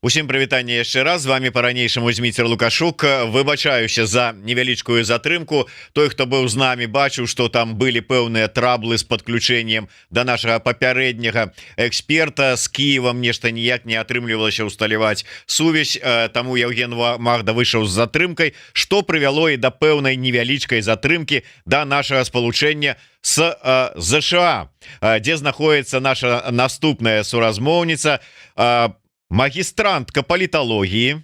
Усім прывітанне яшчэ раз, з вами по-ранейшаму Зміцер Лукашук. Выбачаюся за невялічкую затрымку. Той, хто быў з намі, бачыў, што там былі пэўныя траблы з падключэннем да нашага папярэдняга эксперта з Киевам, нешта ніяк не атрымлівалася ўсталяваць сувязь, таму Евген Магда выйшаў з затрымкай, што прывяло і да пэўнай невялічкай затрымкі да нашага спалучэння с ЗША, дзе знаходіцца наша наступная суразмоўніца, магістрантка паліталогіі,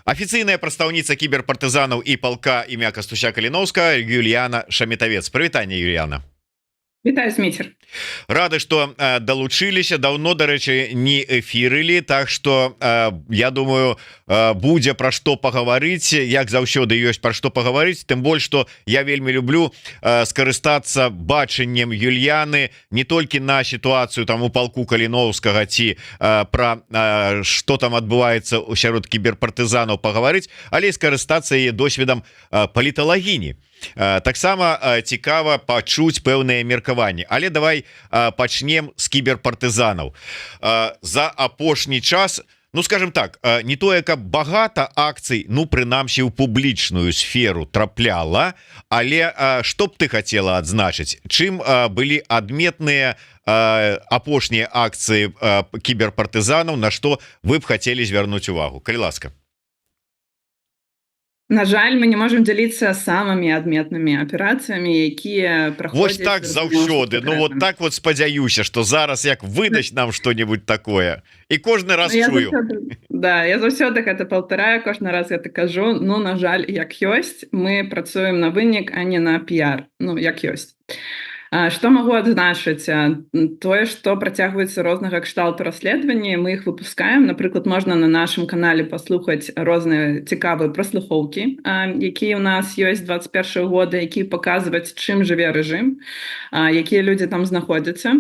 афіцыйная прадстаўніца кіберпартызанаў і палка імя Кастуся Каліноўскага Юліяна Шамітавец. Прывітанне, Юліяна. Вітаю, Зміцер. Рады, што далучыліся, даўно, дарэчы, не эфірылі, так што я думаю, будзе пра што пагаварыць, як заўсёды ёсць пра што пагаварыць, тым больш, што я вельмі люблю скарыстацца бачаннем Юліяны не толькі на сітуацыю там у палку Каліноўскага ці пра што там адбываецца сярод кіберпартызанаў пагаварыць, але і скарыстацца яе досведам паліталагіні. Таксама цікава пачуць пэўныя меркаванні, але давай пачнем з кіберпартызанаў. За апошні час, ну скажем так, не тое, каб багата акцый, ну прынамсі ў публічную сферу трапляла, але што б ты хацела адзначыць, чым былі адметныя апошнія акцыі кіберпартызанаў, на што вы б хацелі звярнуць увагу, калі ласка. На жаль, мы не можем дзяліцца самымі адметнымі аперацыямі, якія праходзяць... Вось так заўсёды, ну вот так вот спадзяюся, што зараз як выдаць нам што-нибудь такое. І кожны раз чую. Да, я заўсёды гэта паўтараю, кожны раз гэта кажу, ну, на жаль, як ёсць, мы працуем на вынік, а не на піар, ну, як ёсць. Што магу адзначыць? Тое, што працягваюцца рознага кшталту расследаванні, мы іх выпускаем. Напрыклад, можна на нашым канале паслухаць розныя цікавыя праслухоўкі, якія ў нас ёсць 21 года, якія паказваюць, чым жыве рэжым, якія людзі там знаходзяцца.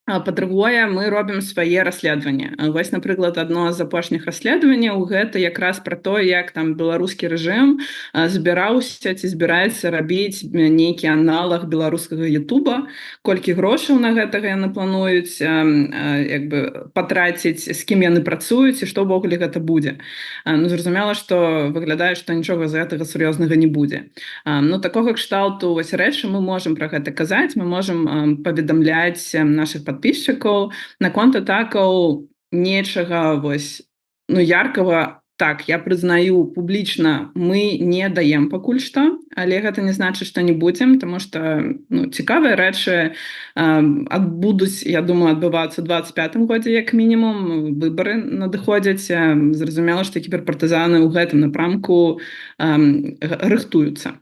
Па-другое, мы робім свае расследаванні. Вось, напрыклад, адно з апошніх расследаванняў гэта якраз пра то, як там беларускі рэжым збіраўся ці збіраецца рабіць нейкі аналаг беларускага Ютуба, колькі грошаў на гэтага яны плануюць як бы патраціць, з кім яны працуюць і што ўвогуле гэта будзе. Ну, зразумела, што выглядае, што нічога з гэтага сур'ёзнага не будзе. Ну, такога кшталту вось рэчы мы можам пра гэта казаць, мы можам паведамляць нашых подписчиков, наконт атакаў нечага вось, ну, яркага. Так, я прызнаю публічна, мы не даем пакуль што, але гэта не значыць, што не будзем, тому што, ну, цікавыя рэчы будуць, я думаю, адбывацца ў 25-м годзе як мінімум, выбары надыходзяць, зразумела, што кіберпартызаны ў гэтым напрамку рыхтуюцца.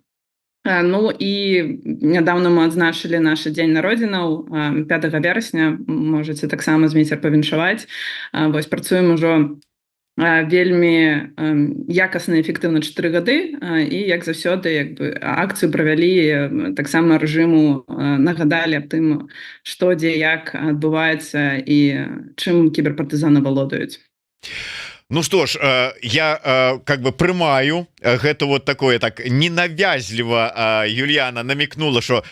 Ну і нядаўна мы адзначылі наш дзень народзінаў 5 верасня, можаце таксама, Зміцер, павіншаваць. Вось працуем ужо вельмі якасна і эфектыўна 4 гады і, як заўсёды, як бы акцыю правялі таксама рэжыму, нагадалі аб тым, што, дзе, як адбываецца і чым кіберпартызаны валодаюць. Ну что ж, я как бы прымаю гэта вот такое так ненавязліва. Юліяна намекнула, что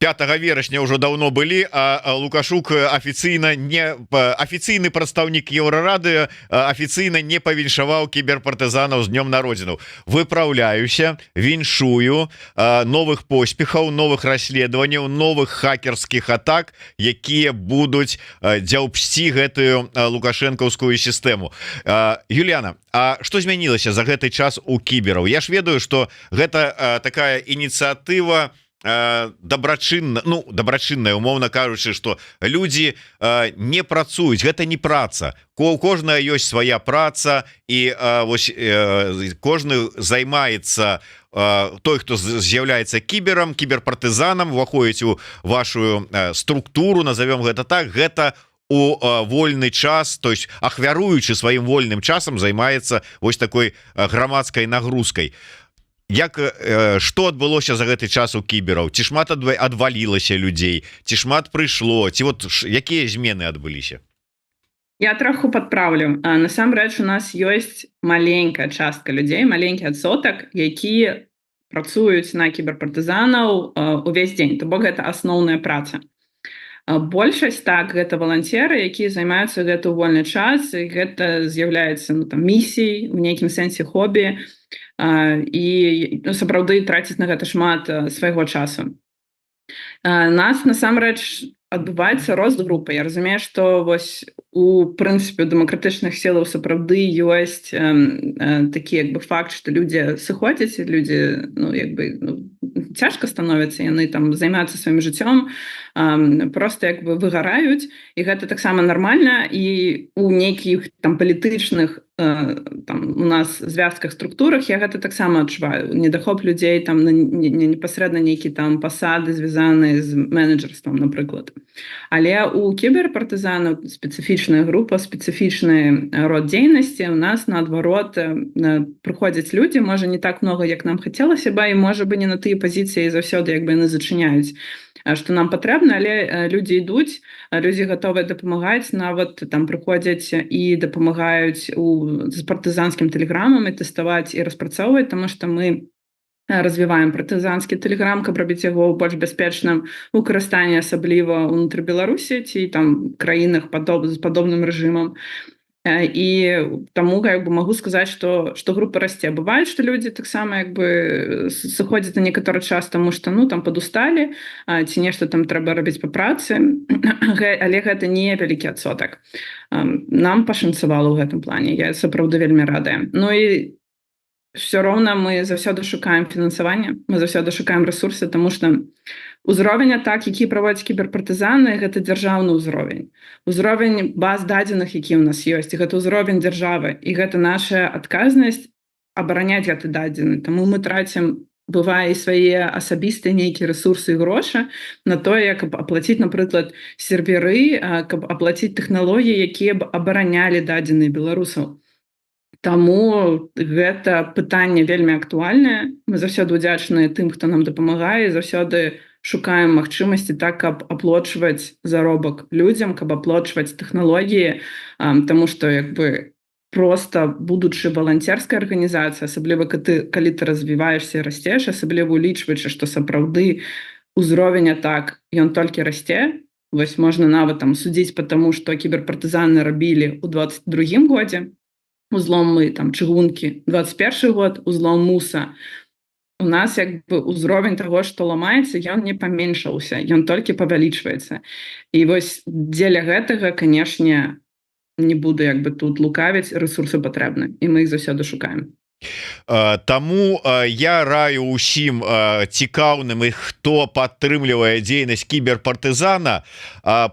5 верасня ўжо даўно былі, а Лукашук афіцыйны прадстаўнік Еўрарады афіцыйна не павіншаваў кіберпартызанаў з днём народзінаў. Выпраўляюся, віншую новых поспехаў, новых расследаванняў, новых хакерскіх атак, якія будуць дзяўбсці гэтую лукашэнкаўскую сістэму. Юліяна, а што змянілася за гэты час у кібераў? Я ж ведаю, што гэта такая ініцыятыва дабрачынна, ну, дабрачынная, умоўна кажучы, што людзі не працуюць, гэта не праца. Кожная ёсць свая праца, і вось кожны займаецца, той, хто з'яўляецца кіберам, кіберпартызанам, уваходзіць у вашу структуру, назовём гэта так, гэта у вольны час, то есть ахвяруючы сваім вольным часам займаецца вось такой грамадскай нагрузкай. Як, што адбылося за гэты час у кібераў? Ці шмат адвалілася людзей? Ці шмат прыйшло? Ці вот якія змены адбыліся? Я троху падпраўлю. Насамрэч, у нас ёсць маленькая частка людзей, маленькі адсотак, якія працуюць на кіберпартызанаў увесь дзень. То бок гэта асноўная праца. большасць так гэта валанцеры, якія займаюцца гэта ў вольны час, і гэта з'яўляецца місіяй, у нейкім сэнсе хобі, і сапраўды траціць на гэта шмат свайго часу. Нас насамрэч адбываецца рост групы. Я разумею, што вось у прынцыпе дэмакратычных сілаў сапраўды ёсць такі факт, што людзі сыходзяць, людзі цяжка становяцца, яны там займаюцца сваім жыццём, просто выгараюць, і гэта таксама нармальна, і у нейкіх там палітычных у нас звязках, структурах я гэта таксама адчуваю. Недахоп людзей там непасрэдна нейкі там пасады звязаныя з менеджерствам, напрыклад. Але у кіберпартызанаў спецыфічная група, спецыфічны род дзейнасці. У нас наадварот прыходзяць людзі, можа не так много, як нам хацелася бы, і можа бы не на тыя пазіцыі заўсёды яны зачыняюць, што нам патрэбна, але людзі ідуць, людзі гатовыя дапамагаць, нават там прыходзяць і дапамагаюць з партызанскім тэлеграмам і тэставаць і распрацоўваць, таму што мы развіваем партызанскі тэлеграм, каб рабіць яго больш бяспечным у карыстанні, асабліва ўнутры Беларусі ці там краінах з падобным рэжымам. І таму магу сказаць, што група расце. Бывае, што людзі таксама сыходзяць на некаторы час, таму што там падусталі, ці нешта там трэба рабіць па працы, але гэта не вялікі адсотак. Нам пашанцавала ў гэтым плане, я сапраўды вельмі радая. Ну і все роўна мы заўсёды шукаем фінансаванне, мы заўсёды шукаем рэсурсы, таму што узровень атак, які праводзяць кіберпартызаны, гэта дзяржаўны ўзровень. Узровень баз дадзеных, які ў нас ёсць, гэта ўзровень дзяржавы, і гэта наша адказнасць абараняць гэты дадзены. Таму мы трацім, бывае, і свае асабістыя нейкія рэсурсы і грошы на тое, каб аплаціць, напрыклад, серверы, каб аплаціць тэхналогіі, якія б абаранялі дадзеныя беларусаў. Таму гэта пытанне вельмі актуальнае. Мы заўсёды ўдзячныя тым, хто нам дапамагае, заўсёды шукаем магчымасці так, каб аплочваць заробак людзям, каб аплочваць тэхналогіі, таму што проста будучы валанцерскай арганізацыяй, асабліва калі ты развіваешся і расцеш, асабліва улічваючы, што сапраўды ўзровень атак ён толькі расце. Вось можна нават там судзіць па таму, што кіберпартызаны рабілі ў 22-м годзе, узлом мы там чыгункі 21 год, узлом муса. У нас ўзровень таго, што ламаецца, ён не паменшаўся, ён толькі павялічваецца. І вось дзеля гэтага, канешне, не буду тут лукавіць, рэсурсы патрэбны, і мы іх заўсёды шукаем. Таму я раю ўсім цікаўным і хто падтрымлівае дзейнасць кіберпартызана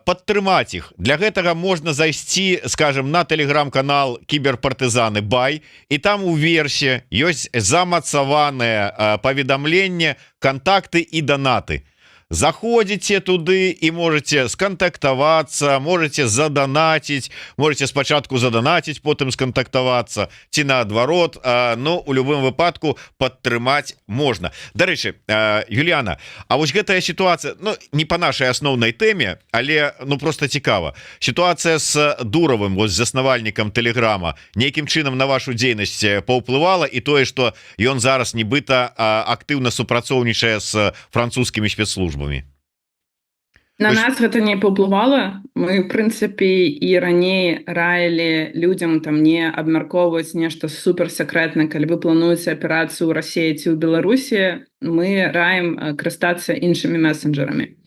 падтрымаць іх. Для гэтага можна зайсці, скажем, на тэлеграм-канал кіберпартызаны бай, і там у версе ёсць замацаванае паведамленне, кантакты і данаты. Заходзіце туды і можете скантактавацца, можете заданаціць, можете спачатку заданаціць, потым скантактавацца, ці наадварот, но у любым выпадку падтрымаць можна. Дарэчы, Юліяна, а вось гэтая сітуацыя, не па нашай асноўнай тэме, але просто цікава. Сітуацыя з Дуравым, вось заснавальнікам тэлеграма, нейкім чынам на вашу дзейнасць паўплывала, і тое, што ён зараз нібыта актыўна супрацоўнічае з французскімі спецслужбамі. На нас гэта не паўплывала. Мы, в прынцыпе, і раней раілі людзям там не абмяркоўваць нешта суперсакрэтна, калі вы плануеце аперацыю ў Расіі ці ў Беларусі, мы раім карыстацца іншымі месенджерамі.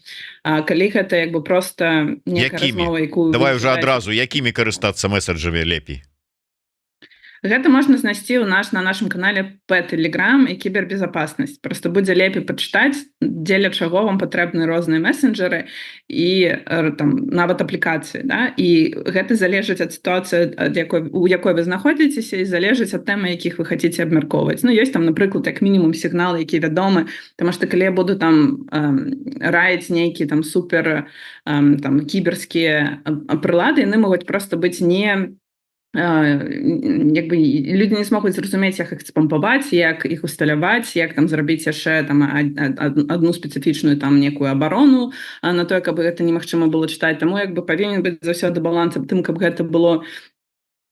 Калі гэта проста некая размова, якую... Давай уже адразу, якімі карыстацца месенджерамі лепей? Гэта можна знайсці на нашым канале Telegram і кібербезапаснасць. Просто будзе лепей пачытаць, дзеля чаго вам патрэбны розныя месенджеры і нават аплікацыі. І гэта залежыць ад сітуацыі, у якой вы знаходзіцеся, і залежыць ад тэмы, якіх вы хацеце абмяркоўваць. Ёсць там, напрыклад, як мінімум сігналы, які вядомы, таму што калі я буду там раіць нейкі там супер кіберскія прылады, яны могуць проста быць не... люди не змогуць зразумець, як іх спампаваць, як іх усталяваць, як там зрабіць яшчэ одну спецыфічную там некую абарону на тое, каб гэта немагчыма было чытаць. Таму павінен быць заўсёды баланс аб тым, каб гэта было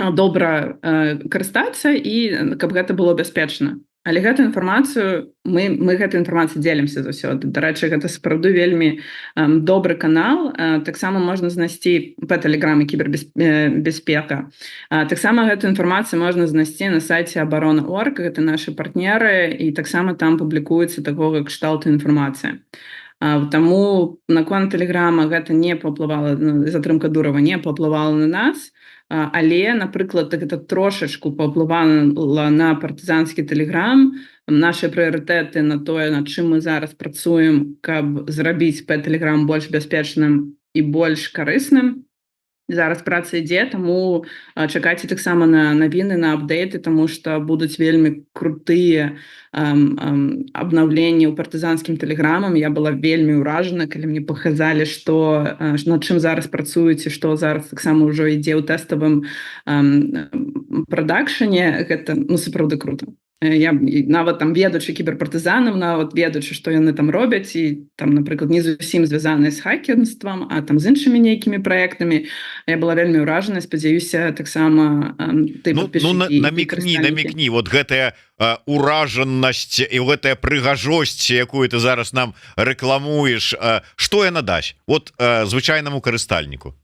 добра карыстацца і каб гэта было бяспечна. Але гэтую інфармацыю мы гэтай інфармацыяй дзелімся заўсёды. Дарэчы, гэта сапраўды вельмі добры канал. Таксама можна знайсці па тэлеграме кібербяспека. Таксама гэтую інфармацыю можна знайсці на сайце Оборона.орг. Гэта нашы партнеры, і таксама там публікуецца такога кшталту інфармацыя. Таму наконт тэлеграма гэта не паўплывала, затрымка Дурова не паўплывала на нас. Але, напрыклад, гэта трошачку паўплывала на партызанскі тэлеграм. Нашы прыярытэты на тое, над чым мы зараз працуем, каб зрабіць тэлеграм больш бяспечным і больш карысным. Зараз праца ідзе, таму чакайце таксама на навіны, на апдейты, таму што будуць вельмі крутыя абнаўленні ў партызанскім тэлеграмам. Я была вельмі ўражана, калі мне паказалі, што над чым зараз працуеце, што зараз таксама ўжо ідзе ў тэставым прадакшане. Гэта сапраўды круто. Я нават там ведучы кіберпартызанам, нават ведучы, што яны там робяць, і там, напрыклад, не зусім звязаныя з хакерствам, а там з іншымі нейкімі праектамі, я была вельмі ўражана. Спадзяюся, таксама ты падпісчыкі. Намікні, вот гэтая уражанасць і гэтая прыгажосць, якую ты зараз нам рэкламуеш, што яна дасць вот звычайнаму карыстальніку?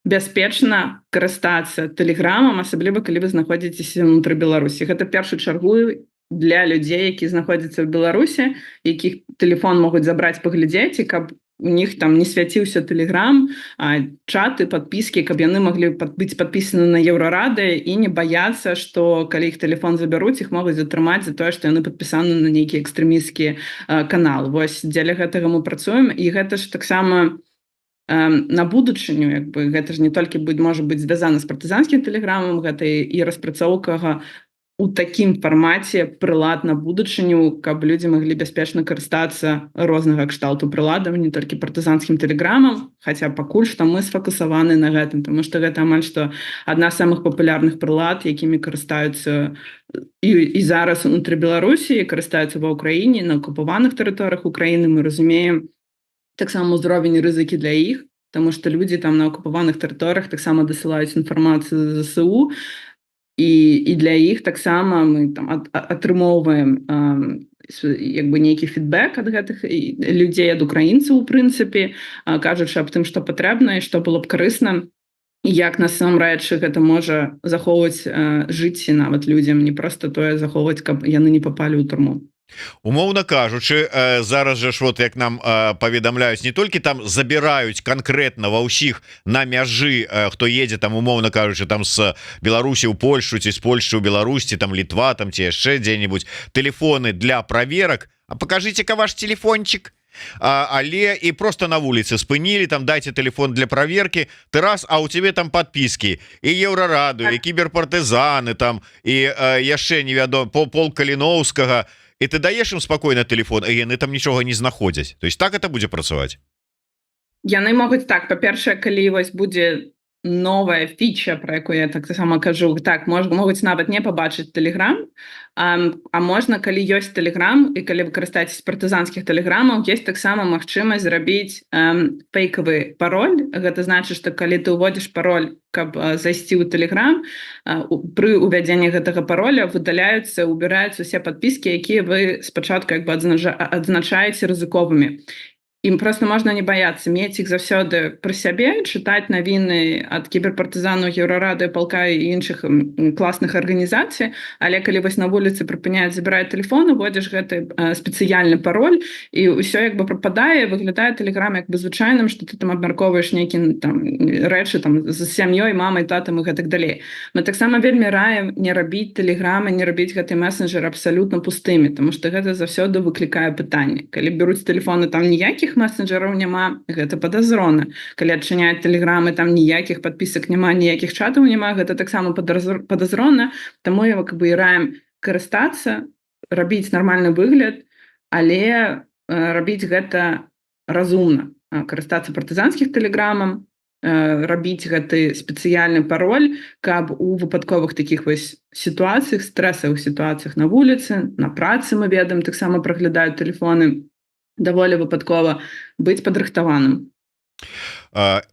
Бяспечна карыстацца тэлеграмам, асабліва калі вы знаходзіцеся ўнутры Беларусі. Гэта першую чаргу для людзей, які знаходзяцца ў Беларусі, якіх тэлефон могуць забраць, паглядзець, і каб у них там не свяціўся тэлеграм, чаты, падпіскі, каб яны маглі быць падпісаны на Еўрарады і не баяцца, што калі іх тэлефон забяруць, іх могуць затрымаць за тое, што яны падпісаны на нейкі экстрэмісцкі канал. Вось дзеля гэтага мы працуем, і гэта ж таксама на будучыню, гэта ж не толькі можа быць звязана з партызанскім тэлеграмам, гэта і распрацоўка у такім фармаце прылад на будучыню, каб людзі маглі бяспечна карыстацца рознага кшталту прыладам, не толькі партызанскім тэлеграмам, хаця пакуль што мы сфокусаваны на гэтым, таму што гэта амаль што адна з самых папулярных прылад, якімі карыстаюцца і зараз унутры Беларусі, карыстаюцца ва ўкраіне, на акупаваных тэрыторыях Украіны. Мы разумеем таксама ўзровень рызыкі для іх, таму што людзі там на акупаваных тэрыторыях таксама дасылаюць інфармацыю з ЗСУ, і для іх таксама мы там атрымоўваем нейкі фідбэк ад гэтых людзей, ад украінцаў, у прынцыпе, кажучы аб тым, што патрэбна і што было б карысна, і як насамрэч гэта можа захоўваць жыцці нават людзям, не проста тое захоўваць, каб яны не папалі ў турму. Умоўна кажучы, зараз жа ж вот як нам паведамляюць, не толькі там забіраюць канкрэтна ва ўсіх на мяжы, хто едзе там, умоўна кажучы, там з Беларусі ў Польшу ці з Польшчы ў Беларусі, там Літва, там ці яшчэ дзе-небудзь, тэлефоны для праверак. А пакажыце-ка ваш телефончик. Але і просто на вуліцы спынілі, там дайце телефон для праверкі, ты раз, а у тебе там подпіски і Еўрараду, і кіберпартызаны там, і яшчэ невядома Пол Каліноўскага, і ты даеш ім спакойна телефон, і яны там нічога не знаходзяць. То есть так это будзе працаваць? Яны могуць так, па-першае, калі вось будзе новая фіча, про якую я таксама кажу, так, могуць нават не пабачыць тэлеграм, а можна, калі ёсць тэлеграм і калі вы карыстаецеся партызанскіх тэлеграмаў, ёсць таксама магчымасць зрабіць фейкавы пароль. Гэта значыць, што калі ты ўводзіш пароль, каб зайсці ў тэлеграм, пры ўвядзенні гэтага пароля выдаляюцца, убіраюцца усе падпіскі, якія вы спачатку адзначаеце рызыковымі. Ім просто можна не баяцца, мець іх заўсёды пры сябе, чытаць навіны ад кіберпартызанаў, Еўрарады, палка і іншых класных арганізацый, але калі вось на вуліцы прыпыняюць, забіраюць тэлефон, уводзіш гэты спецыяльны пароль, і ўсё прападае, выглядае тэлеграм звычайным, што ты там абмяркоўваеш нейкі там рэчы там з сям'ёй, мамай, татам і гэтак далей. Мы таксама вельмі раім не рабіць тэлеграмы, не рабіць гэты месенджер абсалютна пустымі, таму што гэта заўсёды выклікае пытанне. Калі бяруць тэлефоны, там ніякіх месенджераў няма, гэта падазрона. Калі адчыняюць тэлеграмы, там ніякіх падпісак няма, ніякіх чатаў няма, гэта таксама падазрона. Таму я і раім карыстацца, рабіць нармальны выгляд, але рабіць гэта разумна. Карыстацца партызанскіх тэлеграмам, рабіць гэты спецыяльны пароль, каб у выпадковых такіх вось сітуацыях, стрэсавых сітуацыях на вуліцы, на працы, мы ведаем, таксама праглядаюць тэлефоны, даволі выпадкова быць падрыхтаваным.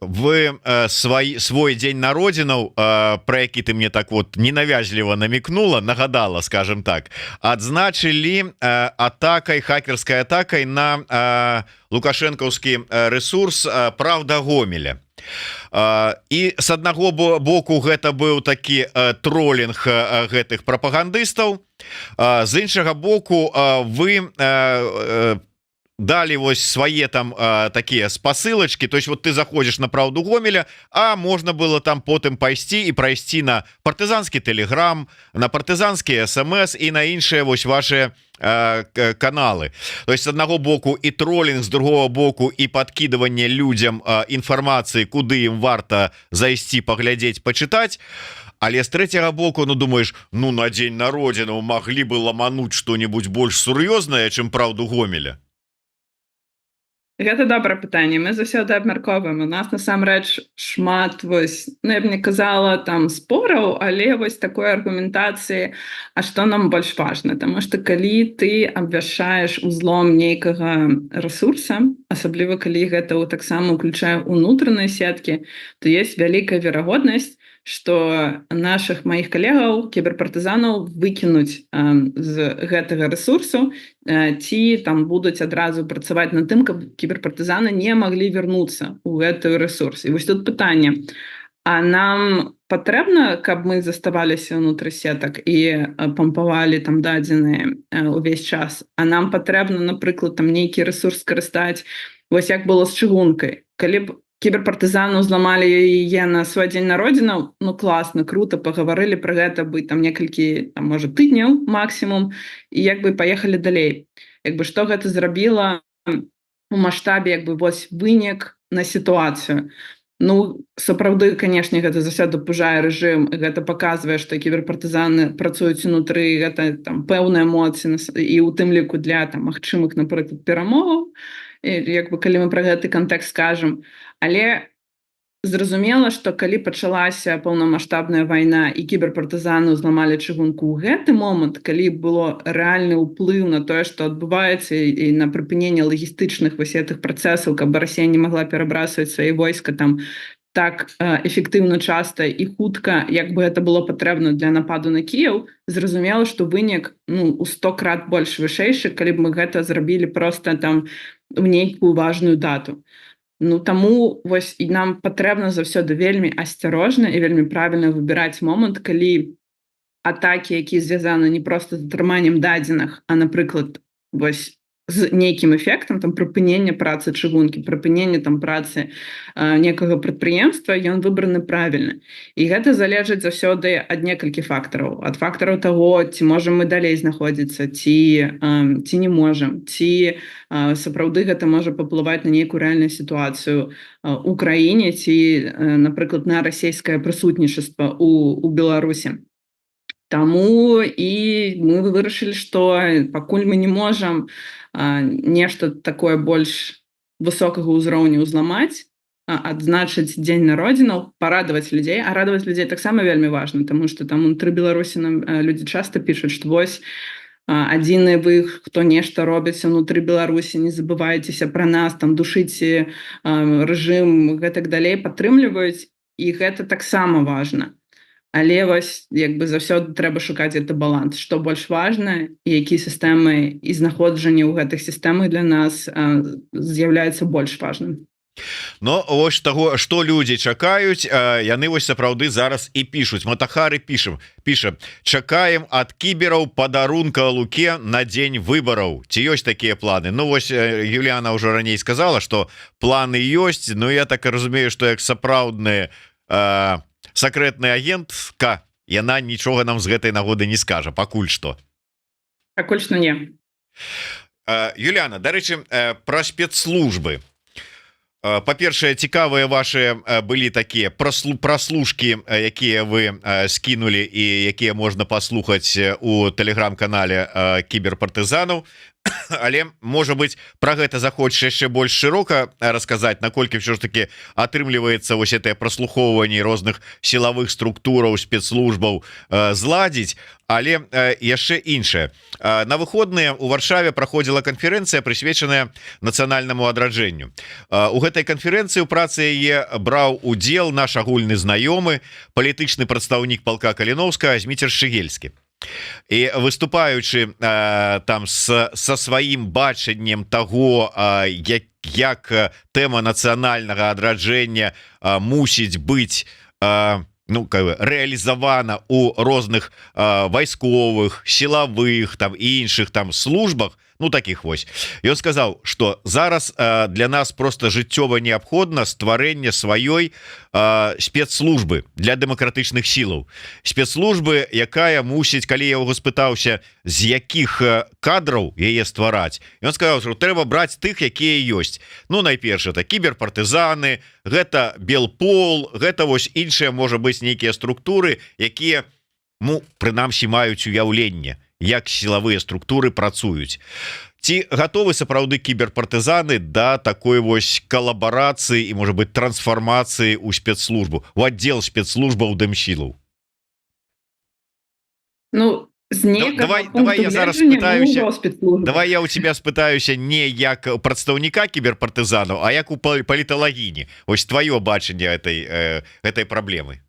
Вы свой дзень народзінаў, про які ты мне так вот ненавязліва намекнула, нагадала, скажем так, адзначылі атакай, хакерской атакай на лукашэнкаўскі ресурс «Правда Гомеля». І з аднаго боку гэта быў такі тролінг гэтых прапагандыстаў, з іншага боку вы далі вось свае там такія спасылачки, то есть вот ты заходишь на «Правду Гомеля», а можна было там потым пайсці і прайсці на партызанскі Telegram, на партызанскі СМС і на іншыя вось ваши каналы. То есть с одного боку і троллинг, с другого боку і подкидывание людям информации, куды им варта зайсці, поглядеть, почитать. Але с третьего боку, ну думаешь, ну на День народзінаў могли бы ламануть что-нибудь больш сур'ёзнае, чым «Правду Гомеля». Гэта добрае пытанне. Мы заўсёды абмяркоўваем. У нас насамрэч шмат вось, ну я б не казала там спораў, але вось такой аргументацыі, а што нам больш важна, таму што калі ты абвяшчаеш узлом нейкага ресурса, асабліва калі гэта таксама ўключае ўнутраныя сеткі, то есть вялікая верагоднасць, што наших маіх калегаў кіберпартызанаў выкінуць з гэтага ресурсу, ці там будуць адразу працаваць над тым, каб кіберпартызаны не маглі вярнуцца ў гэты ресурс. І вось тут пытанне: а нам патрэбна, каб мы заставаліся ўнутры сетак і пампавалі там дадзеныя увесь час? А нам патрэбна, напрыклад, там нейкі ресурс скарыстаць, вось як было з чыгункай. Калі б кіберпартызаны зламалі яе на свой дзень народзінаў, ну класна, круто, пагаварылі пра гэта бы там некалькі, там, можа, тыдняў максімум, і як бы паехалі далей. Як бы што гэта зрабіла у маштабе, як бы вось вынік на сітуацыю. Ну, сапраўды, канешне, гэта заўсёды пужае рэжым, гэта паказвае, што кіберпартызаны працуюць унутры, гэта там пэўныя эмоцыі, і ў тым ліку для там магчымых, напрыклад, перамоваў, як бы калі мы пра гэты кантэкст скажам. Але зразумела, што калі пачалася паўнамаштабная вайна і кіберпартызаны ўзламалі чыгунку ў гэты момант, калі было рэальны ўплыў на тое, што адбываецца, і на прыпыненне лагістычных вось гэтых працэсаў, каб Расія не магла перабрасваць свае войска там так эфектыўна, часта і хутка, як бы гэта было патрэбна для нападу на Кіеў, зразумела, што вынік, ну, у 100 крат больш вышэйшы, калі б мы гэта зрабілі проста там у нейкую важную дату. Ну, таму вось і нам патрэбна заўсёды вельмі асцярожна і вельмі правільна выбіраць момант, калі атакі, якія звязаны не проста з атрыманнем дадзеных, а, напрыклад, вось з нейкім эфектам, там прыпынення працы чыгункі, прыпынення там працы некага прадпрыемства, ён выбраны правільна. І гэта залежыць заўсёды ад некалькі фактараў. Ад фактараў таго, ці можам мы далей знаходзіцца, ці не можам, ці сапраўды гэта можа паплываць на нейкую рэальную сітуацыю ў краіне, ці, напрыклад, на расійскае прысутнічаства ў Беларусі. Таму і мы вырашылі, што пакуль мы не можам нешта такое больш высокага ўзроўню ўзламаць, адзначыць дзень народзінаў, парадаваць людзей, а радаваць людзей таксама вельмі важна, таму што там унутры Беларусі нам людзі часта пішуць, што вось адзіны вы, хто нешта робіць унутры Беларусі, не забывайцеся пра нас, там душыце рэжым, гэтак далей, падтрымліваюць, і гэта таксама важна. Але вось як бы заўсёды трэба шукаць гэты баланс, што больш важна, і якія сістэмы і знаходжанне ў гэтых сістэмах для нас з'яўляецца больш важным. Но вось таго, што людзі чакаюць, яны вось сапраўды зараз і пішуць. Матахары піша: чакаем ад кібераў падарунка Луке на дзень выбараў. Ці ёсць такія планы? Ну вось Юліана ўжо раней сказала, што планы ёсць, но я так разумею, што як сапраўдны сакрэтны агентка, яна нічога нам з гэтай нагоды не скажа, пакуль што. Пакуль што не. Юліана, дарэчы, пра спецслужбы. Па-першае, цікавыя ваши былі такія праслушкі, якія вы скінулі і якія можна паслухаць у тэлеграм-канале кіберпартызанаў. але можа быть про гэта захочешь яшчэ больш шырока расказаць, наколькі все ж таки атрымліваецца вось это праслухоўванне розных сілавых структураў спецслужбаў зладзіць. Але яшчэ іншае, на выходныя у Варшаве праходзіла канферэнцыя, прысвечаная нацыянальнаму адраджэнню. У гэтай канферэнцыі ў працы яе браў удзел наш агульны знаёмы, палітычны прадстаўнік палка Каліноўскага Зміцер Шчыгельскі. І выступаючы там са сваім бачаннем таго, як тэма нацыянальнага адраджэння мусіць быць рэалізавана у розных вайсковых, сілавых там і іншых там службах, таких вось. Ён сказаў, што зараз для нас просто жыццёва неабходна стварэнне сваёй спецслужбы для дэмакратычных сілаў. Спецслужбы, якая мусіць, калі я яго спытаўся, з якіх кадраў яе ствараць, ён сказаў, што трэба браць тых, якія ёсць. Найперш, это кіберпартызаны, гэта Белпол, гэта вось іншыя, можа быць, нейкія структуры, якія, прынамсі, маюць уяўленне, як сілавыя структуры працуюць. Ці гатовы сапраўды кіберпартызаны да такой вось калабарацыі і, можа быць, трансфармацыі ў спецслужбу, у аддзел спецслужбаў дэмсілаў? Давай я зараз спытаюся. Давай я у тебя спытаюся не як прадстаўніка кіберпартызанаў, а як у паліталагіні. Вось твоё бачанне этой праблемы.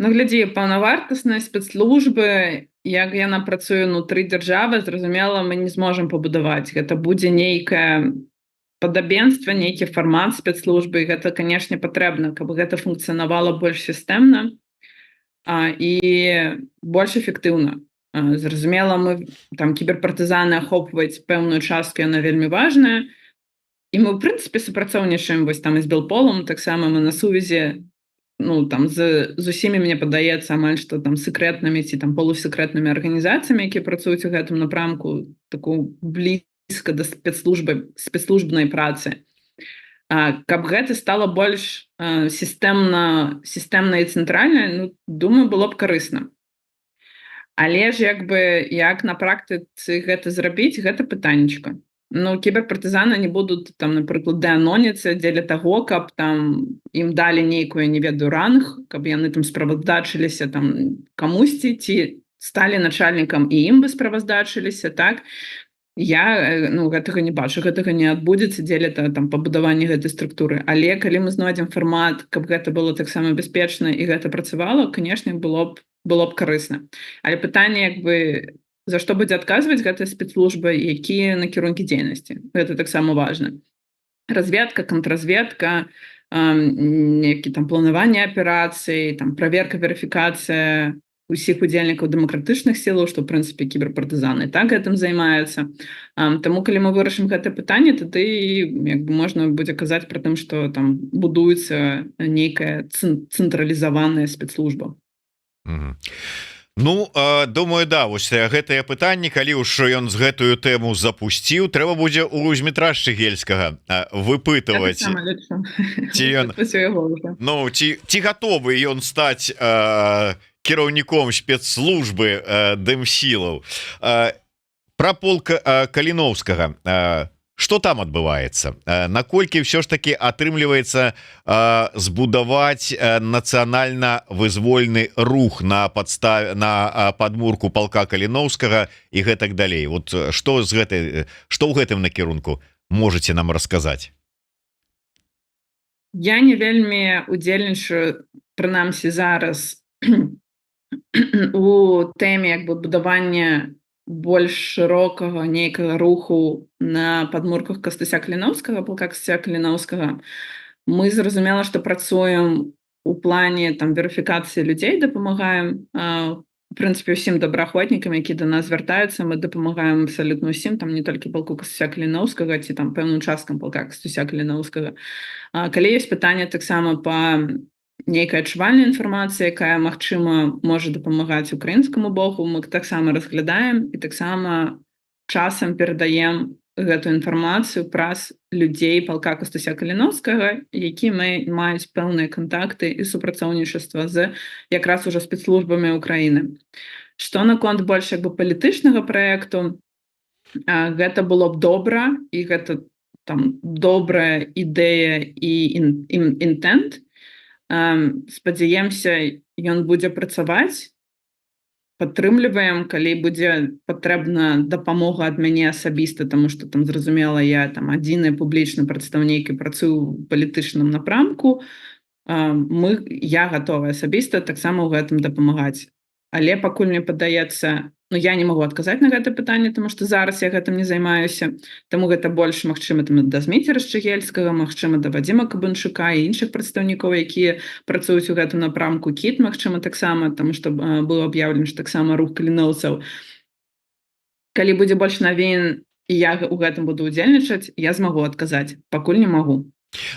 Глядзі, паўнавартасныя спецслужбы, як яна працуе ўнутры дзяржавы, зразумела, мы не зможам пабудаваць. Гэта будзе нейкае падабенства, нейкі фармат спецслужбы, і гэта, канешне, патрэбна, каб гэта функцыянавала больш сістэмна і больш эфектыўна. Зразумела, мы там кіберпартызаны ахопліваць пэўную частку, яна вельмі важная, і мы, ў прынцыпе, супрацоўнічаем вось там і з Белполом, таксама мы на сувязі там з усімі, мне падаецца, амаль што там сакрэтнымі ці там полусакрэтнымі арганізацыямі, якія працуюць у гэтым напрамку, таку блізка да спецслужбнай працы. Каб гэта стала больш сістэмна і цэнтральна, думаю, было б карысна. Але ж як на практыцы гэта зрабіць, гэта пытаннечка. Кіберпартызаны не будуць, там, напрыклад, дэаноніцца дзеля таго, каб там ім далі нейкую, не ведаю, ранг, каб яны там справаздачыліся там камусьці, ці сталі начальнікам і ім бы справаздачыліся, так? Я гэтага не бачу, гэтага не адбудзецца дзеля там пабудавання гэтай структуры. Але калі мы знойдзем фармат, каб гэта было таксама бяспечна і гэта працавала, канешне, было б карысна. Але пытанне, за што будзе адказваць гэтая спецслужба, якія накірункі дзейнасці. Гэта таксама важна. Разведка, контрразведка, які там планаванне аперацый, там праверка, верыфікацыя усіх удзельнікаў дэмакратычных сілаў, што, ў прынцыпе, кіберпартызаны так гэтым займаюцца. Таму, калі мы вырашым гэта пытанне, тады можна будзе казаць пра тым, што там будуецца нейкая цэнтралізаваная спецслужба. Думаю, да, вось гэтае пытанне, калі ўж ён з гэтую тэму запусціў, трэба будзе у Змітра Шчыгельскага выпытваць, ці гатовы ён стаць кіраўніком спецслужбы дэмсілаў. Пра полк Каліноўскага, што там адбываецца? Наколькі ўсё ж таки атрымліваецца збудаваць нацыянальна-вызвольны рух на падмурку палка Каліноўскага і гэтак далей? Што ў гэтым накірунку можаце нам расказаць? Я не вельмі удзельнічаю, прынамсі зараз, у тэме будавання больш шырокага нейкага руху на падмурках Кастуся Каліноўскага, палка Кастуся Каліноўскага. Мы зразумела, што працуем у плане там верыфікацыі людзей, дапамагаем, у прынцыпе, усім добраахвотнікам, які да нас звяртаюцца, мы дапамагаем абсалютна усім, там не толькі палку Кастуся Каліноўскага ці там пэўным часткам палка Кастуся Каліноўскага. Калі ёсць пытанне таксама па нейкая адчувальная інфармацыя, якая, магчыма, можа дапамагаць украінскаму боку, мы таксама разглядаем і таксама часам перадаем гэту інфармацыю праз людзей палка Кастуся Каліноўскага, які маюць пэўныя кантакты і супрацоўнічаства з якраз ужо спецслужбамі Украіны. Што наконт больш як бы палітычнага праекту, гэта было б добра, і гэта там добрая ідэя і інтэнт. Спадзяемся, ён будзе працаваць. Падтрымліваем, калі будзе патрэбна дапамога ад мяне асабіста, таму што там зразумела, я там адзіны публічны прадстаўнік і працую ў палітычным напрамку. Я гатовая асабіста таксама ў гэтым дапамагаць. Але пакуль мне падаецца, я не магу адказаць на гэта пытанне, таму што зараз я гэтым не займаюся, таму гэта больш магчыма там да Зміцера Шчыгельскага, магчыма да Вадзіма Кабанчука і іншых прадстаўнікоў, якія працуюць у гэтым напрамку. Кіт, магчыма, таксама, таму што быў аб'яўлены ж таксама рух каліноўцаў. Калі будзе больш навін і я ў гэтым буду ўдзельнічаць, я змагу адказаць, пакуль не магу.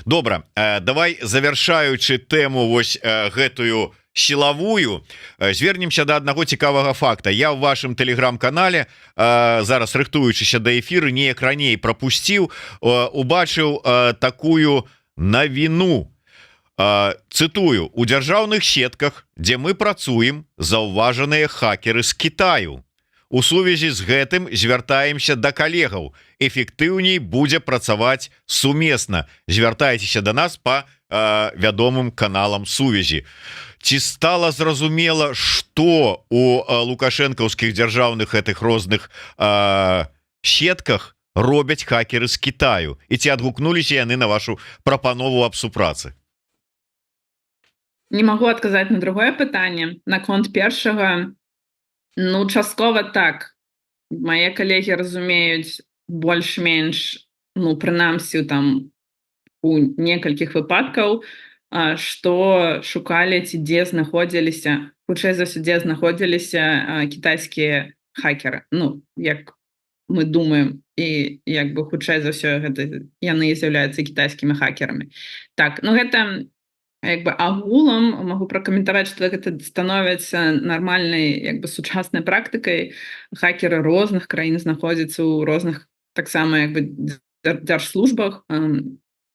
Добра, давай завяршаючы тэму вось гэтую сілавую, звернемся да аднаго цікавага факта. Я ў вашым тэлеграм-канале, зараз рыхтуючыся да эфіру, неяк раней прапусціў, убачыў такую навіну. Цытую: у дзяржаўных сетках, дзе мы працуем, заўважаныя хакеры з Кітаю. У сувязі з гэтым звяртаемся да калегаў. Эфектыўней будзе працаваць сумесна. Звяртайцеся да нас па вядомым каналам сувязі. Ці стала зразумела, што у лукашэнкаўскіх дзяржаўных гэтых розных сетках робяць хакеры з Кітаю? І ці адгукнуліся яны на вашу прапанову аб супрацы? Не магу адказаць на другое пытанне. Наконт першага, часткова так. Мае калегі разумеюць больш-менш, прынамсі там у некалькіх выпадкаў, што шукалі ці дзе знаходзіліся, хутчэй за ўсё, дзе знаходзіліся кітайскія хакеры. Як мы думаем, і як бы хутчэй за ўсё гэта яны з'яўляюцца кітайскімі хакерамі. Так, гэта як бы агулам магу пракаментаваць, што гэта становіцца нармальнай як бы сучаснай практыкай. Хакеры розных краін знаходзяцца ў розных таксама як бы дзяржслужбах,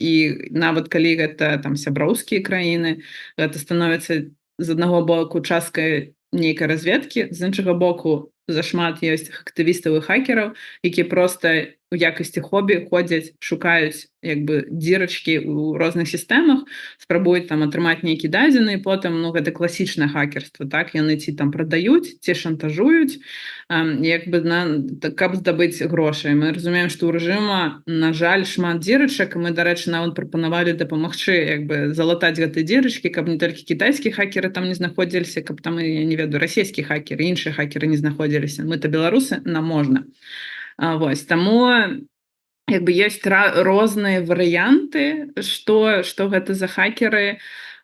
і нават калі гэта там сяброўскія краіны, гэта становіцца з аднаго боку часткай нейкай разведкі, з іншага боку зашмат ёсць актывістаў і хакераў, якія проста у якасці хобі ходзяць, шукаюць як бы дзірачкі ў розных сістэмах, спрабуюць там атрымаць нейкі дадзены, і потым гэта класічнае хакерства, так, яны ці там прадаюць, ці шантажуюць, як бы каб здабыць грошай. Мы разумеем, што ў рэжыма, на жаль, шмат дзірачак, і мы, дарэчы, нават прапанавалі дапамагчы як бы залатаць гэтыя дзірачкі, каб не толькі кітайскія хакеры там не знаходзіліся, каб там, я не ведаю, расійскія хакеры, іншыя хакеры не знаходзіліся. Мы-то беларусы, нам можна. Вось, таму як бы ёсць розныя варыянты, што гэта за хакеры.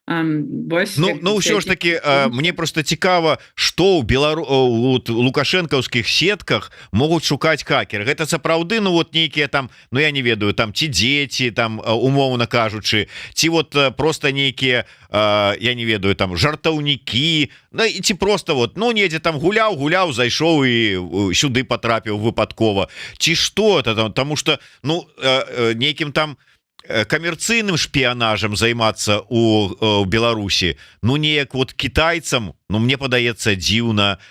Ўсё ж таки мне просто цікава, што ў лукашэнкаўскіх сетках могуць шукаць хакеры. Гэта сапраўды нейкія там, я не ведаю, там ці дзеці, там умоўна кажучы, ці просто нейкія, я не ведаю, там жартаўнікі, і ці просто недзе там гуляў, зайшоў і сюды патрапіў выпадкова, ці што это, таму што нейкім там камерцыйным шпіянажам займацца у Беларусі, неяк кітайцам, мне падаецца дзіўна,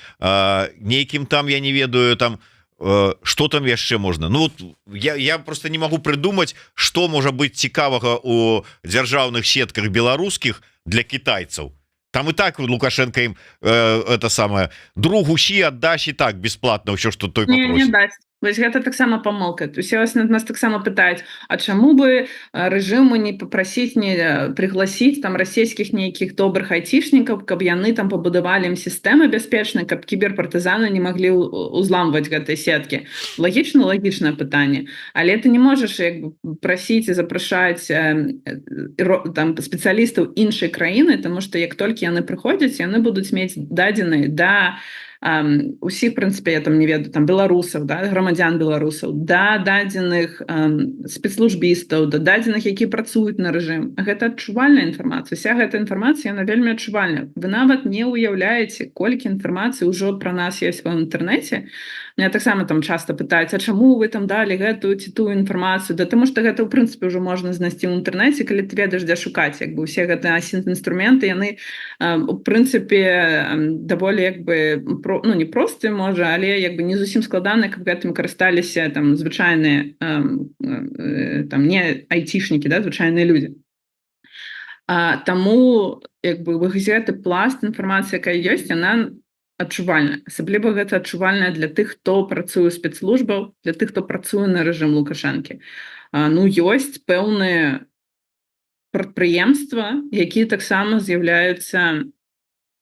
нейкім там, я не ведаю, там што там яшчэ можна. Я просто не магу прыдумаць, што можа быць цікавага у дзяржаўных сетках беларускіх для кітайцаў. Там і так Лукашенко ім это самае другу сі аддасць і так бесплатна ўсё, што той папросіць. Не дасць. Вось гэта таксама памылка. Усе нас таксама пытаюць, а чаму бы рэжыму не папрасіць, не прыгласіць там расійскіх нейкіх добрых айцішнікаў, каб яны там пабудавалі ім сістэмы бяспечныя, каб кіберпартызаны не маглі узламваць гэтыя сеткі. Лагічнае пытанне. Але ты не можаш прасіць і запрашаць там спецыялістаў іншай краіны, таму што як толькі яны прыходзяць, яны будуць мець дадзеныя да усіх, прынцыпе, я там не ведаю, там беларусаў, грамадзян беларусаў, да дадзеных спецслужбістаў, да дадзеных, якія працуюць на рэжым. Гэта адчувальная інфармацыя. Уся гэта інфармацыя, яна вельмі адчувальная. Вы нават не ўяўляеце, колькі інфармацыі ўжо пра нас ёсць ва інтэрнэце, Меня таксама там часта пытаюць, а чаму вы там далі гэтую ці тую інфармацыю, да таму што гэта ў прынцыпе ўжо можна знайсці ў інтэрнэце, калі ты ведаеш дзе шукаць, як бы ўсе гэтыя інструменты яны у прынцыпе даволі як бы ну не простыя можа, але як бы не зусім складана, каб гэтым карысталіся там звычайныя там не айцішнікі, да, звычайныя людзі. Таму як бы гэты пласт інфармацыі, якая ёсць, яна адчувальна, асабліва гэта адчувальная для тых, хто працуе ў спецслужбаў, для тых, хто працуе на рэжым Лукашэнкі. Ну ёсць пэўныя прадпрыемства, якія таксама з'яўляюцца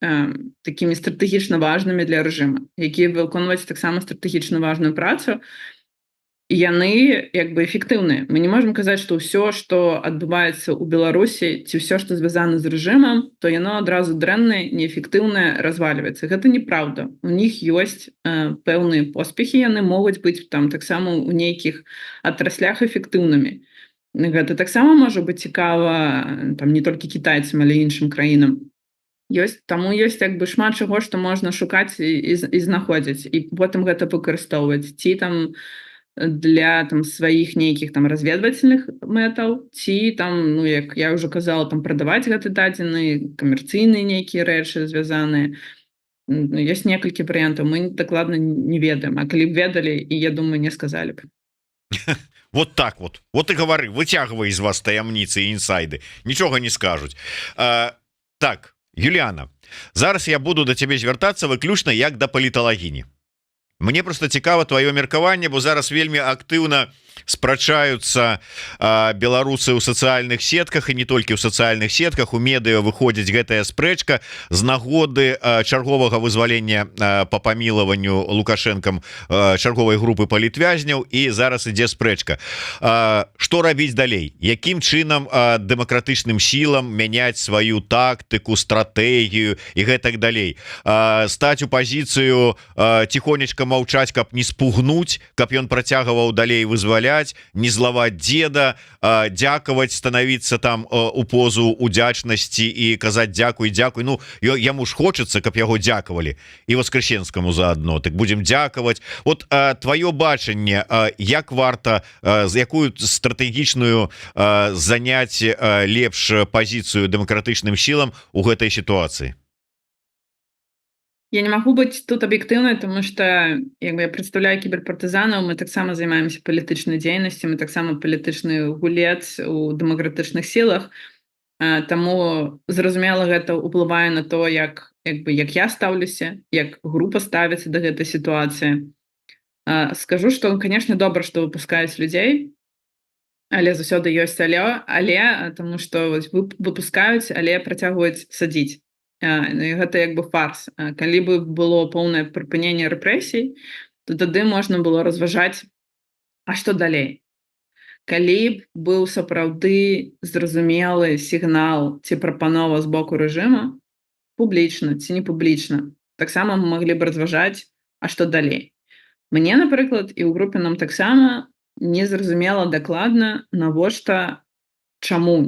такімі стратэгічна важнымі для рэжыма, якія выконваюць таксама стратэгічна важную працу, і яны як бы эфектыўныя. Мы не можам казаць, што ўсё, што адбываецца ў Беларусі, ці ўсё, што звязана з рэжымам, то яно адразу дрэннае, неэфектыўнае, развальваецца. Гэта неправда. У них ёсць пэўныя поспехі, яны могуць быць там таксама ў нейкіх атраслях эфектыўнымі. Гэта таксама можа быць цікава там не толькі кітайцам, але іншым краінам. Таму ёсць як бы шмат чаго, што можна шукаць і знаходзіць, і потым гэта выкарыстоўваць. Ці там для там сваіх нейкіх там разведвательных мэтаў, ці там, ну як я ўжо казала, там прадаваць гэты дадзены, камерцыйныя нейкія рэчы звязаныя. Ёсць некалькі варыянтаў, мы дакладна не ведаем, а калі б ведалі, і я думаю, не сказалі б. Вот так вот и гавары, выцягвай з вас таямніцы і інсайды, нічога не скажуць. Так, Юліана, зараз я буду да цябе звяртацца выключна як да паліталагіні. Мне просто цікава твоё меркаванне, бо зараз вельмі актыўна спрачаюцца беларусы ў сацыяльных сетках, і не толькі ў сацыяльных сетках, у медыа выходзіць гэтая спрэчка з нагоды чарговага вызвалення по памілаванню Лукашэнкам чарговай групы палітвязняў, і зараз ідзе спрэчка. Што рабіць далей? Якім чынам дэмакратычным сілам мяняць сваю тактыку, стратэгію і гэтак далей? Стаць у пазіцыю ціхонечка маўчаць, каб не спугнуць, каб ён працягваў далей вызваляць, не злаваць деда, дзякаваць, станавіцца там у позу удзячнасці і казаць дзякуй. Ну, яму ж хочацца, каб яго дзякавалі, і Воскресенскаму заадно, так будзем дзякаваць. Вот твоё бачанне, як варта, з якую стратэгічную заняць лепш пазіцыю дэмакратычным сілам у гэтай сітуацыі? Я не магу быць тут аб'ектыўнай, тому што як бы я прадстаўляю кіберпартызанаў, мы таксама займаемся палітычнай дзейнасцю, мы таксама палітычны гулец у дэмакратычных сілах. Таму зразумела, гэта ўплывае на то, як я стаўлюся, як група ставіцца да гэтай сітуацыі. Скажу, што, канешне, добра, што выпускаюць людзей, але заўсёды ёсць але таму што выпускаюць, але працягваюць садзіць. Гэта як бы фарс. Калі бы было поўнае прыпыненне рэпрэсій, то тады можна было разважаць, а што далей? Калі б быў сапраўды зразумелы сігнал ці прапанова з боку рэжыма, публічна ці не публічна, таксама мы маглі б разважаць, а што далей? Мне, напрыклад, і ў групе нам таксама не зразумела дакладна, навошта, чаму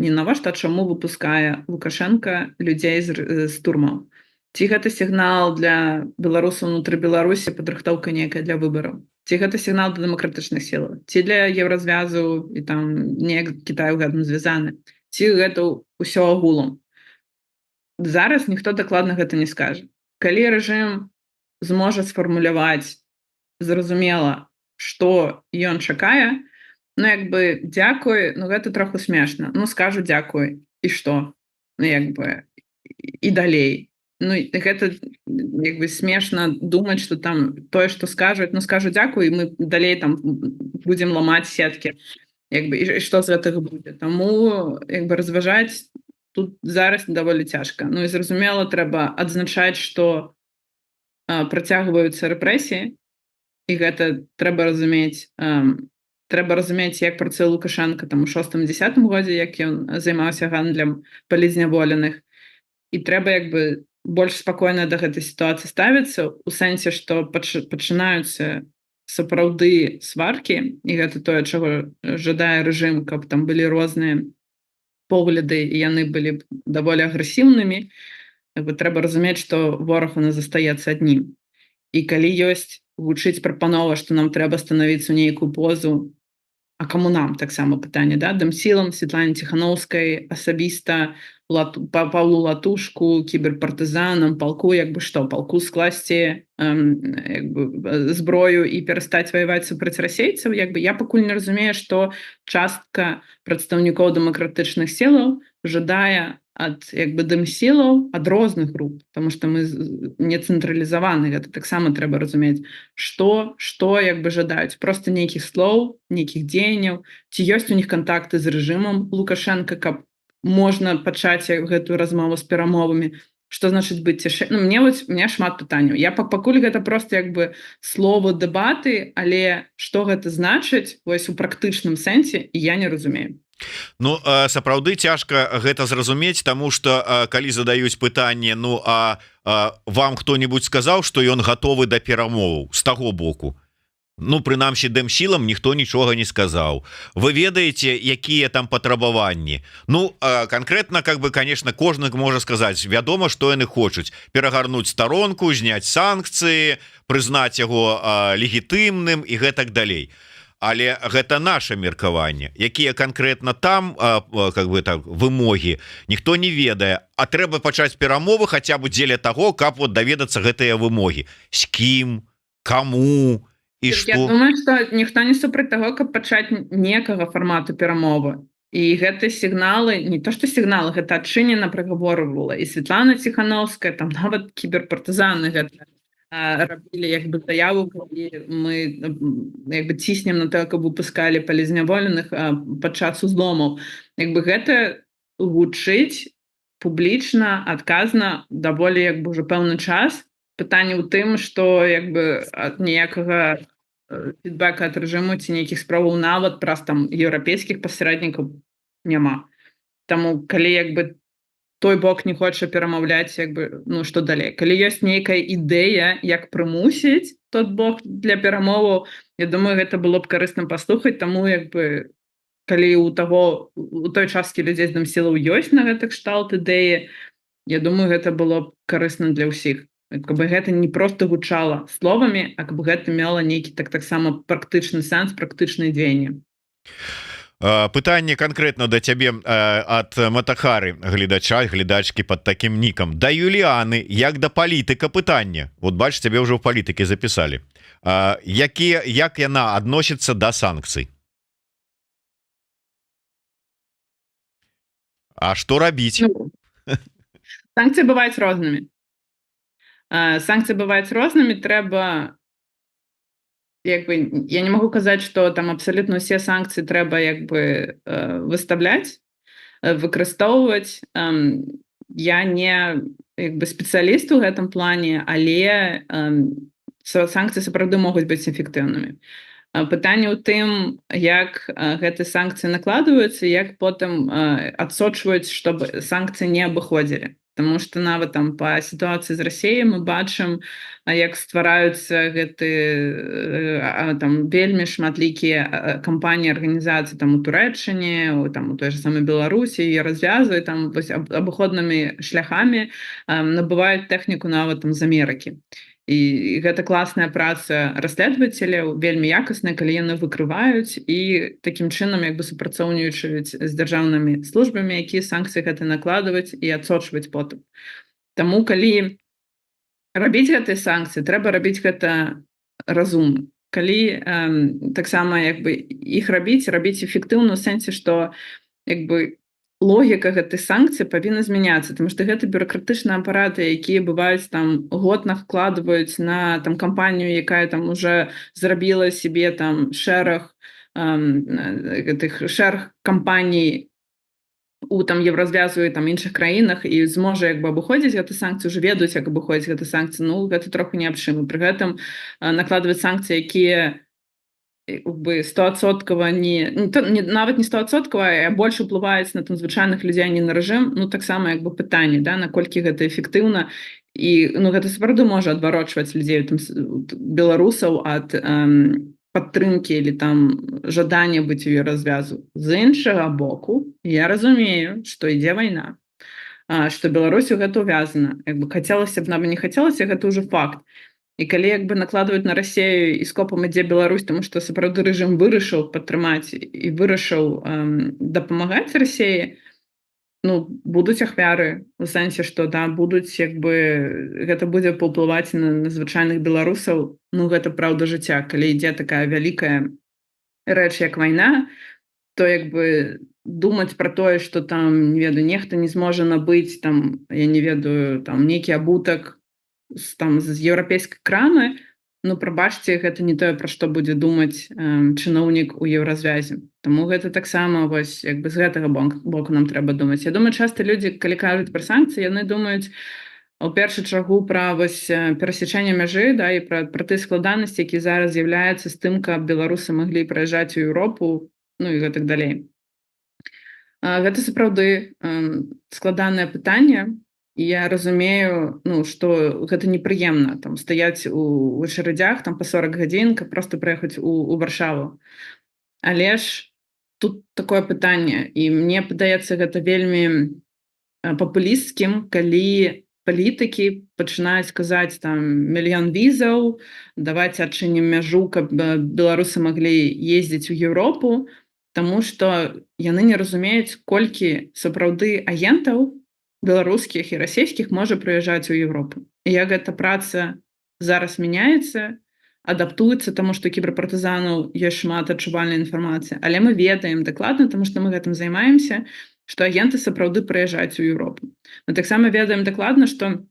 выпускае Лукашенко людзей з турмаў. Ці гэта сігнал для беларусаў унутры Беларусі, падрыхтоўка нейкая для выбараў? Ці гэта сігнал для дэмакратычных сілаў? Ці для еўразвязу і там неяк Кітай у гэтым звязаны? Ці гэта ўсё агулам? Зараз ніхто дакладна гэта не скажа. Калі рэжым зможа сфармуляваць зразумела, што ён чакае, ну, як бы, дзякуй, ну, гэта троху смешна. Ну, скажу дзякуй, і што? Ну, як бы, і далей. Ну, гэта, як бы, смешна думаць, што там тое, што скажуць, ну, скажу дзякуй, і мы далей там будзем ламаць сеткі. Як бы, і што з гэтага будзе? Таму, як бы, разважаць тут зараз даволі цяжка. Ну, і зразумела, трэба адзначаць, што працягваюцца рэпрэсіі, і гэта трэба разумець, як працуе Лукашенко там у 6-10 годзе, як ён займаўся гандлем палізняволеных. І трэба як бы больш спакойна да гэтай сітуацыі ставіцца, у сэнсе, што пачынаюцца сапраўды сваркі, і гэта тое, чаго жадае рэжым, каб там былі розныя погляды, і яны былі даволі агрэсіўнымі. Трэба разумець, што вораг у нас застаецца аднім. І калі ёсць гучыць прапанова, што нам трэба станавіцца ў нейкую позу. А каму нам таксама пытанне, да? Дэмсілам, Светлане Ціханаўскай, асабіста Павлу Латушку, кіберпартызанам, палку, як бы што, палку скласці зброю і перастаць ваяваць супраць расейцаў, як бы я пакуль не разумею, што частка прадстаўнікоў дэмакратычных сілаў жадае ад дэмсілаў ад розных груп, потому што мы не цэнтралізаваны, гэта таксама трэба разумець, што жадаюць, просто нейкіх слоў, нейкіх дзеянняў, ці ёсць у них кантакты з рэжымам Лукашенко, каб можна пачаць гэтую размову з перамовамі, што значыць быць цішэй. Мне шмат пытанняў. Я пакуль гэта просто слово дэбаты, але што гэта значыць вось у практычным сэнсе, я не разумею. Ну сапраўды цяжка гэта зразумець, тому что калі задаюць пытанне, ну а вам хто-нибудь сказаў, што ён гатовы да перамоваў з таго боку? Ну прынамсі дэмсілам ніхто нічога не сказаў. Вы ведаеце, якія там патрабаванні? Ну конкретно конечно кожны можа сказаць, вядома, што яны хочуць перагарнуць старонку, зняць санкцыі, прызнаць яго легітымным і гэтак далей. Але гэта наше меркаванне, якія конкретно там так вымогі ніхто не ведае, а трэба пачаць перамовы хаця бы дзеля того, каб вот даведацца гэтыя вымогі, з кім, каму і што. Я думаю, што ніхто не супраць таго, каб пачаць некага фармату перамовы. І гэты сігналы, не то што сігналы, гэта адчынена прагаворвала і Светлана Ціханаўская, там нават кіберпартызаны гэта рабілі заяву, калі мы ціснем на тое, каб выпускалі палізняволеных падчас узломаў. Гэта гучыць публічна, адказна даволі ўжо пэўны час. Пытанне ў тым, што ніякага фідбэка ад рэжыму ці нейкіх спробаў нават праз там еўрапейскіх пасярэднікаў няма. Таму калі той бок не хоча перамаўляць, ну што далей. Калі ёсць нейкая ідэя, як прымусіць тот бок для перамоваў, я думаю, гэта было б карысна паслухаць, таму калі у той часткі людзей з дэмсілаў ёсць на гэты кшталт ідэі, я думаю, гэта было б карысна для ўсіх. Каб гэта не проста гучала словамі, а каб гэта мела нейкі таксама практычны сэнс, практычнае дзеянне. Пытанне конкретно да цябе ад Матахары гледачкі под таким нікам. Да Юліаны, як да палітыка пытанне. Вот бач, цябе ўжо ў палітыкі запісалі. Як яна адносіцца да санкцый? А што рабіць? Санкцыі бываюць рознымі. Трэба я не могу казаць, што там абсалютна ўсе санкцыі трэба выставляць, выкарыстоўваць. Я не спецыяліст у гэтым плане, але санкцыі сапраўды могуць быць эфектыўнымі. Пытанне ў тым, як гэты санкцыі накладваюцца, як потым адсочваюць, чтобы санкцыі не абыходзілі. Таму што нават там па сітуацыі з Расіяй мы бачым, як ствараюцца вельмі шматлікія кампаніі, арганізацыі у Турэччыне, у той же самой Беларусі, і развязваюць абыходнымі шляхамі, набываюць тэхніку нават з Амерыкі. І гэта класная праца расследавацеляў, вельмі якасная, калі яны выкрываюць і такім чынам супрацоўнічаюць з дзяржаўнымі службамі, якія санкцыі гэта накладваюць і адсочваць потым. Таму калі рабіць гэтыя санкцыі, трэба рабіць гэта разумна. Калі таксама іх рабіць эфектыўна ў сэнсе, што логіка гэтай санкцыі павінна змяняцца, тому што гэта бюракратычныя апараты, якія бываюць год накладваюць на кампанію, якая уже зрабіла себе шэраг кампаній у еўразвязу і іншых краінах і зможа абыходзіць гэты санкцыі, уже ведаюць, як абыходзіць гэты санкцыі. Ну гэта троху неабчымна. Пры гэтым накладваць санкцыі, якія 100% нават не 100%, а больш уплываюць на звычайных людзей, а не на рэжым. Ну таксама пытанне, наколькі гэта эфектыўна, і гэта сапраўды можа адварочваць людзей, беларусаў ад падтрымкі или жадання быць у развязу. З іншага боку, я разумею, што ідзе вайна, што Беларусь у гэта ўвязана. Хацелася б нам, не хацелася, гэта ўжо факт. і калі як бы накладваюць на Расею і скопам ідзе Беларусь, тому што сапраўды рэжым вырашыў падтрымаць і вырашыў дапамагаць Расеі, ну будуць ахвяры у сэнсе што да будуць як бы гэта будзе паўплываць на звычайных беларусаў. Ну гэта праўда жыцця, калі ідзе такая вялікая рэч як вайна, то як бы думаць пра тое што там не ведаю нехта не зможа набыць там я не ведаю там нейкі абутак з еўрапейскай крамы, ну прабачце, гэта не тое пра што будзе думаць чыноўнік у еўразвязе. Таму гэта таксама вось як бы з гэтага боку нам трэба думаць. Я думаю часта людзі калі кажуць пра санкцыі яны думаюць у першую чаргу пра вось перасячэнне мяжы да і пра тыя складанасці які зараз з'яўляецца з тым каб беларусы маглі прыязджаць у Еўропу, ну і гэтак далей. Гэта сапраўды складанае пытанне. Я разумею, ну, што гэта непрыемна там стаяць у ачерадзях там па 40 гадзін, каб проста прыехаць у Варшаву. Але ж тут такое пытанне і мне падаецца гэта вельмі папулісцкім, калі палітыкі пачынаюць казаць там мільён візаў, давайце адчынім мяжу, каб беларусы маглі ездзіць у Еўропу, таму што яны не разумеюць, колькі сапраўды агентаў беларускіх і расійскіх можа прыязджаць у Еўропу. І як гэта праца зараз мяняецца, адаптуецца, таму што кіберпартызанаў ёсць шмат адчувальнай інфармацыі. Але мы ведаем дакладна, таму што мы гэтым займаемся, што агенты сапраўды прыязджаюць у Еўропу. Мы таксама ведаем дакладна, што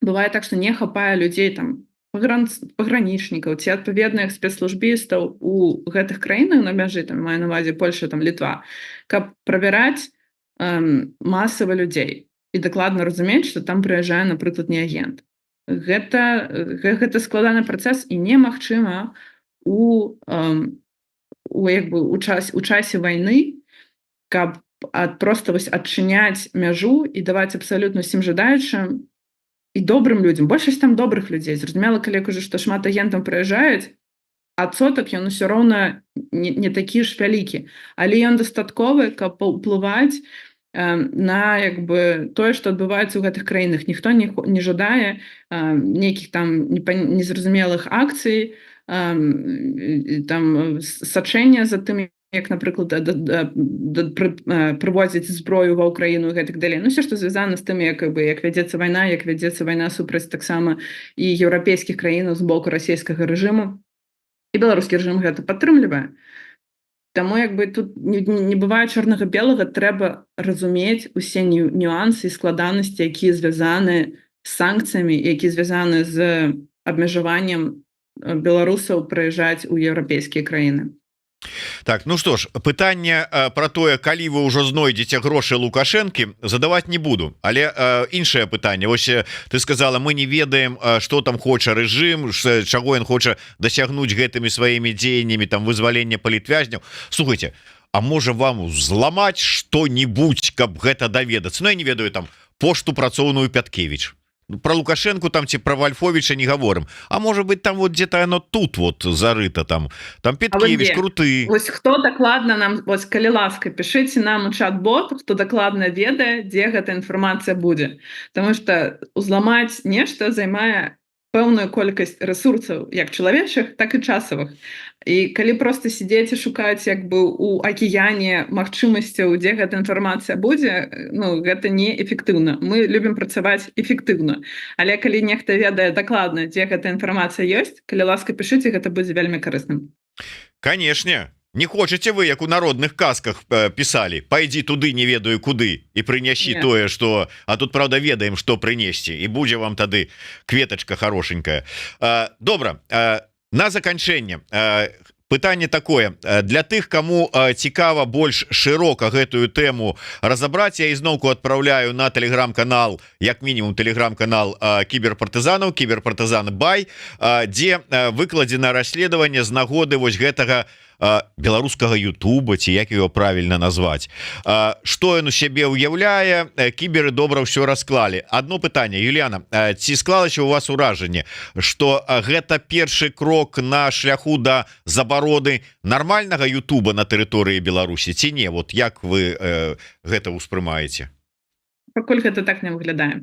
бывае так, што не хапае людзей там пагранічнікаў ці адпаведных спецслужбістаў у гэтых краінах на мяжы, там маю на ўвазе Польша, там Літва, каб правяраць масава людзей. І дакладна разумець, што там прыязджае, напрыклад, не агент. Гэта складаны працэс і немагчыма у часе вайны, каб проста вось адчыняць мяжу і даваць абсалютна ўсім жадаючым і добрым людзям. Большасць там добрых людзей. Зразумела, калі я кажу, што шмат агентаў прыязджаюць, адсотак ён усё роўна не такі ж вялікі, але ён дастатковы, каб паўплываць на як бы тое, што адбываецца ў гэтых краінах. Ніхто не жадае нейкіх там незразумелых акцый, там сачэння за тым, як, напрыклад, прывозяць зброю ва ўкраіну і гэтак далей. Ну, ўсё, што звязана з тым, як вядзецца вайна супраць таксама і еўрапейскіх краінаў з боку расійскага рэжыму. І беларускі рэжым гэта падтрымлівае. Таму як бы тут не бывае чорнага-белага, трэба разумець усе нюансы і складанасці, якія звязаны з санкцыямі, якія звязаны з абмежаваннем беларусаў прыязджаць у еўрапейскія краіны. Так, ну што ж, пытанне пра тое, калі вы ўжо знойдзеце грошы Лукашэнкі, задаваць не буду. Але іншае пытанне. Вось ты сказала, мы не ведаем, што там хоча рэжым, чаго ён хоча дасягнуць гэтымі сваімі дзеяннямі, там вызвалення палітвязняў. Слухайце, а можа вам зламаць што-нибудь, каб гэта даведацца? Ну, я не ведаю, там, пошту працоўную Пяткевіч. Про Лукашенко там ці про Вальфовича не говорим. А может быть там вот где-то оно тут вот зарыто там Петкевич круты. Вось хто дакладна нам, вось калі ласка, пішыце нам у чат-бот, хто дакладна ведае, дзе гэта інфармацыя будзе. Таму што узламаць нешта займае пэўную колькасць рэсурсаў, як чалавечых, так і часавых. І калі проста сидзець і шукаць як бы у акіяне магчымасцяў, дзе гэта інфармацыя будзе, ну гэта неэфектыўна. Мы любім працаваць эфектыўна. Але калі нехта ведае дакладна, дзе гэта інфармацыя ёсць, калі ласка, пішыце, гэта будзе вельмі карысным. Канешне. Не хочаце вы, як у народных казках пісалі, пайдзі туды, не ведаю куды, і прынясі тое, што... А тут, правда, ведаем, што прынесці, і будзе вам тады кветачка хорошенькая. Добра, на заканчэнне. Пытанне такое, для тых, кому цікава больш шырока гэтую тэму разабраць, я ізноўку адпраўляю на тэлеграм-канал, як мінімум тэлеграм-канал кіберпартызанаў, кіберпартызаны бай, дзе выкладзена расследаванне з нагоды вось гэтага беларускага Ютуба, ці як его правильно назваць. Што ён у сябе ўяўляе, кіберы добра ўсё расклалі. Одно пытанне, Юліана, ці склалася у вас уражанне, што гэта першы крок на шляху да забароны нармальнага Ютуба на тэрыторыі Беларусі, ці не? Вот як вы гэта ўспрымаеце? Пакуль гэта так не выглядае.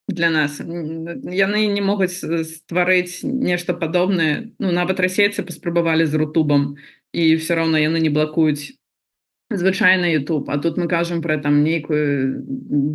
для нас. Яны не могуць стварыць нешта падобнае. Ну, нават расейцы паспрабавалі з рутубам, і все роўна яны не блакуюць звычайны YouTube. А тут мы кажам пра там нейкую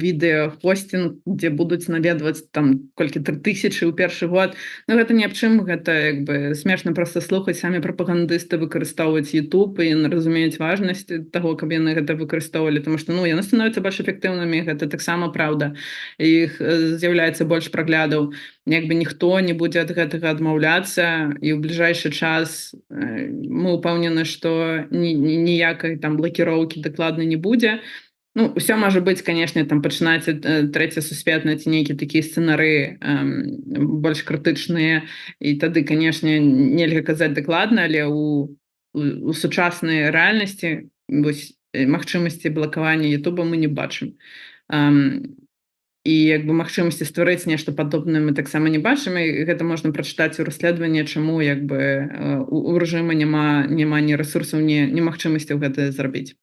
відэахосцінг, дзе будуць наведваць там колькі 3000 ў першы год. Ну гэта ні аб чым, гэта як бы смешна проста слухаць, самі прапагандысты выкарыстоўваюць YouTube і разумеюць важнасць таго, каб яны гэта выкарыстоўвалі, тому што ну яны становяцца больш эфектыўнымі, гэта таксама праўда. Іх з'яўляецца больш праглядаў. Як бы ніхто не будзе ад гэтага адмаўляцца, і ў бліжэйшы час мы ўпэўнены, што ніякай там блакіроўкі дакладна не будзе. Ну, усё можа быць, канешне, там пачынаць трэця сусветная ці нейкі такія сцэнары больш крытычныя, і тады, канешне, нельга казаць дакладна, але у сучаснай рэальнасці вось магчымасці блакавання Ютуба мы не бачым. І як бы магчымасці стварыць нешта падобнае мы таксама не бачым, і гэта можна прачытаць у расследаванні, чаму як бы у рэжыма няма ні рэсурсаў, ні магчымасцяў гэта зрабіць.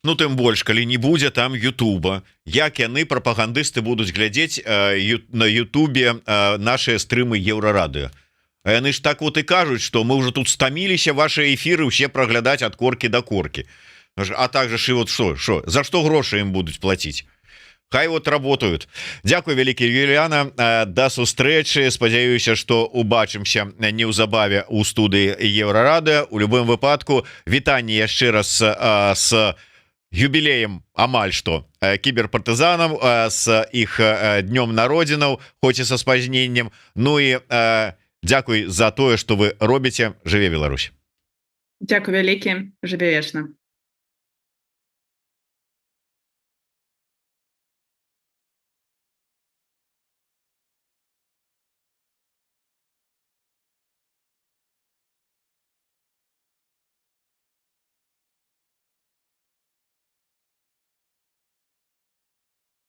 Ну тым больш, калі не будзе там Ютуба, як яны прапагандысты будуць глядзець на Ютубе нашыя стрымы Еўрарадыё. А яны ж так вот і кажуць, што мы ўжо тут стаміліся ваши эфіры ўсе праглядаць ад коркі да коркі. А также ж і вот што, за што грошы ім будуць плаціць? Хай вот работают. Дякую вялікі, Юліяна, да сустрэчы. Спадзяюся, што убачымся неўзабаве ў студыі Еўрарадыё. У любым выпадку вітанне яшчэ раз с юбілеем амаль што кіберпартызанам, з іх днём народзінаў, хоць і са спазненнем. Ну і дзякуй за тое, што вы робіце. Жыве Беларусь. Дзякуй вялікі, жыве вечна.